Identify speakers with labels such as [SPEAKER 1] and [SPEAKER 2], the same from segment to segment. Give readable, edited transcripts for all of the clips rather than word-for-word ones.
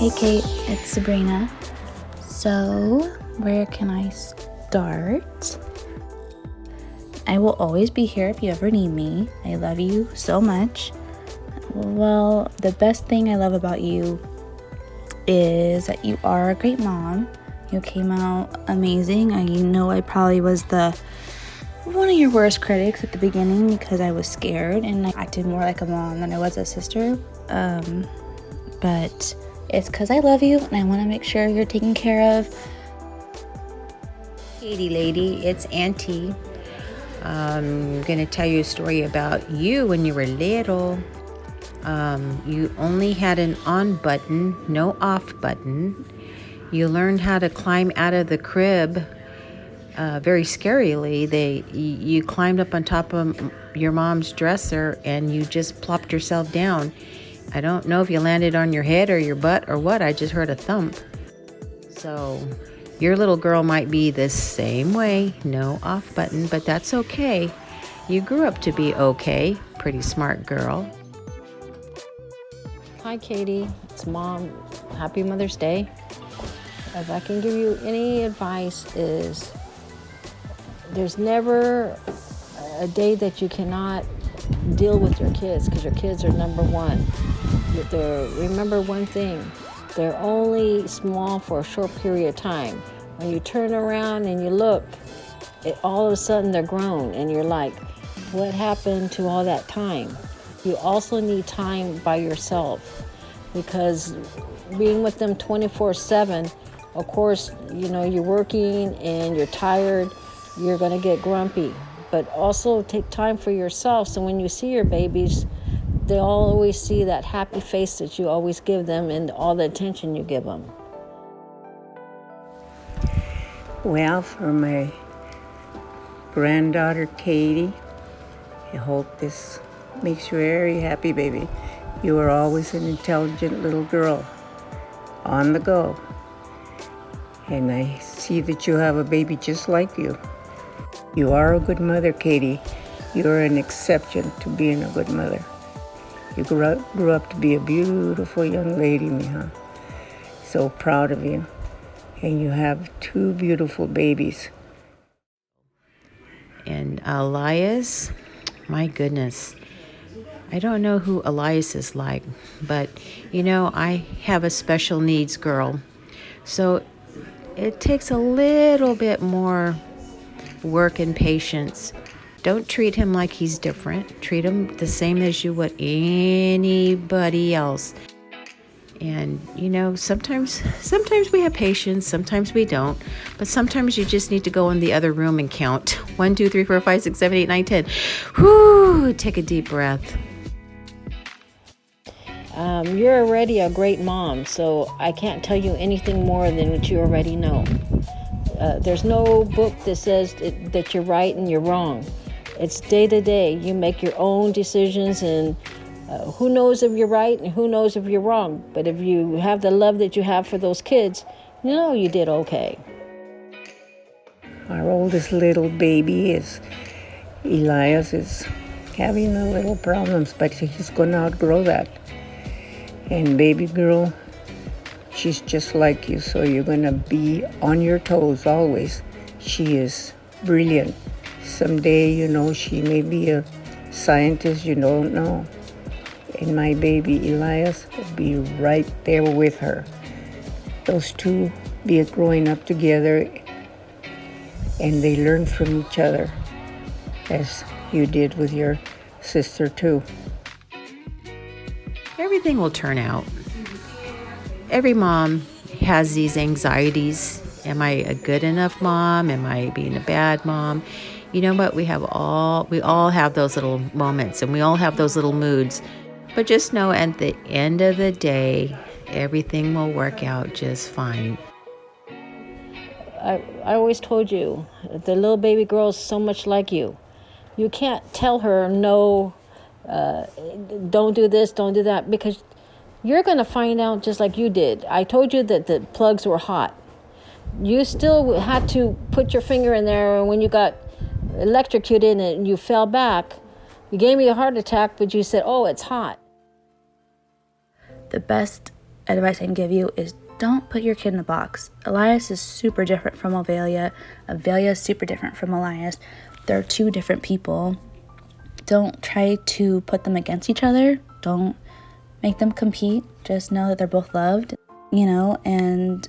[SPEAKER 1] Hey Kate, it's Sabrina. So, where can I start? I will always be here if you ever need me. I love you so much. Well, the best thing I love about you is that you are a great mom. You came out amazing. I know I probably was one of your worst critics at the beginning because I was scared and I acted more like a mom than I was a sister. But it's because I love you and I want to make sure you're taken care of.
[SPEAKER 2] Katie lady, it's Auntie. I'm going to tell you a story about you when you were little. You only had an on button, no off button. You learned how to climb out of the crib very scarily. You climbed up on top of your mom's dresser and you just plopped yourself down. I don't know if you landed on your head or your butt or what. I just heard a thump. So your little girl might be the same way, no off button, but that's okay. You grew up to be okay. Pretty smart girl.
[SPEAKER 3] Hi, Katie. It's Mom. Happy Mother's Day. If I can give you any advice is there's never a day that you cannot deal with your kids because your kids are number one. Remember one thing, they're only small for a short period of time. When you turn around and you look, all of a sudden they're grown and you're like, what happened to all that time? You also need time by yourself because being with them 24/7, of course, you're working and you're tired, you're going to get grumpy. But also take time for yourself so when you see your babies, they always see that happy face that you always give them and all the attention you give them.
[SPEAKER 4] Well, for my granddaughter Katie, I hope this makes you very happy, baby. You are always an intelligent little girl, on the go. And I see that you have a baby just like you. You are a good mother, Katie. You are an exception to being a good mother. You grew up to be a beautiful young lady, mija. So proud of you. And you have two beautiful babies.
[SPEAKER 2] And Elias, my goodness. I don't know who Elias is like, but I have a special needs girl. So it takes a little bit more work and patience. Don't treat him like he's different. Treat him the same as you would anybody else. And, sometimes we have patience, sometimes we don't. But sometimes you just need to go in the other room and count. 1, 2, 3, 4, 5, 6, 7, 8, 9, 10. Whoo! Take a deep breath.
[SPEAKER 3] You're already a great mom, so I can't tell you anything more than what you already know. There's no book that says that you're right and you're wrong. It's day to day. You make your own decisions, and who knows if you're right and who knows if you're wrong. But if you have the love that you have for those kids, you did okay.
[SPEAKER 4] Our oldest little baby Eliza is having a little problems, but he's going to outgrow that. And baby girl, she's just like you, so you're going to be on your toes always. She is brilliant. Someday, she may be a scientist, you don't know. And my baby Elias will be right there with her. Those two be growing up together, and they learn from each other, as you did with your sister too.
[SPEAKER 2] Everything will turn out. Every mom has these anxieties. Am I a good enough mom? Am I being a bad mom? But we all have those little moments and we all have those little moods. But just know at the end of the day, everything will work out just fine.
[SPEAKER 3] I always told you, the little baby girl is so much like you. You can't tell her, no, don't do this, don't do that, because you're going to find out just like you did. I told you that the plugs were hot. You still had to put your finger in there, and when you got electrocuted and you fell back, you gave me a heart attack, but you said, oh, it's hot.
[SPEAKER 1] The best advice I can give you is don't put your kid in a box. Elias is super different from Avelia. Avelia is super different from Elias. They're two different people. Don't try to put them against each other. Don't make them compete. Just know that they're both loved, and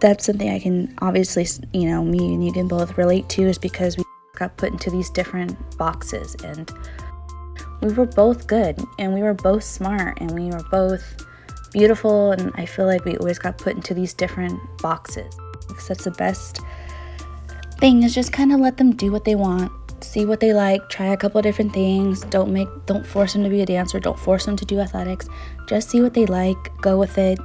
[SPEAKER 1] that's something I can obviously, me and you can both relate to, is because we got put into these different boxes, and we were both good, and we were both smart, and we were both beautiful, and I feel like we always got put into these different boxes. Because that's the best thing, is just kind of let them do what they want, see what they like, try a couple of different things. Don't force them to be a dancer, don't force them to do athletics. Just see what they like, go with it,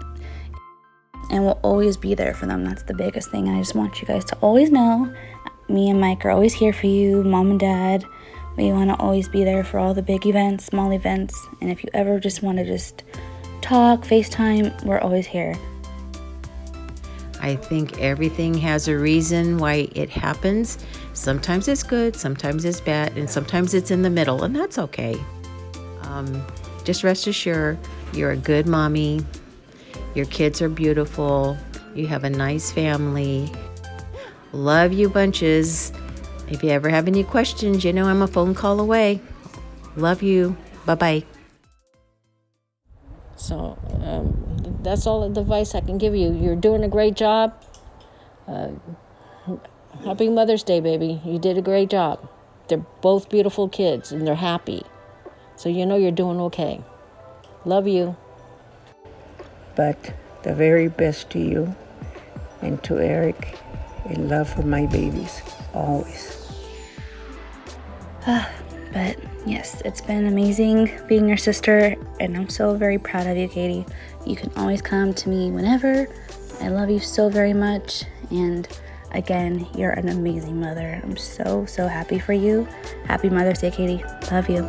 [SPEAKER 1] and we'll always be there for them. That's the biggest thing. I just want you guys to always know, me and Mike are always here for you, mom and dad. We want to always be there for all the big events, small events, and if you ever just want to just talk, FaceTime, we're always here.
[SPEAKER 2] I think everything has a reason why it happens. Sometimes it's good, sometimes it's bad, and sometimes it's in the middle, and that's okay. Just rest assured, you're a good mommy. Your kids are beautiful. You have a nice family. Love you bunches. If you ever have any questions, I'm a phone call away. Love you. Bye-bye.
[SPEAKER 3] So that's all the advice I can give you. You're doing a great job. Happy Mother's Day, baby. You did a great job. They're both beautiful kids, and they're happy. So you're doing okay. Love you.
[SPEAKER 4] But the very best to you and to Eric, and love for my babies, always.
[SPEAKER 1] But yes, it's been amazing being your sister, and I'm so very proud of you, Katie. You can always come to me whenever. I love you so very much, and again, you're an amazing mother. I'm so happy for you. Happy Mother's Day, Katie. Love you.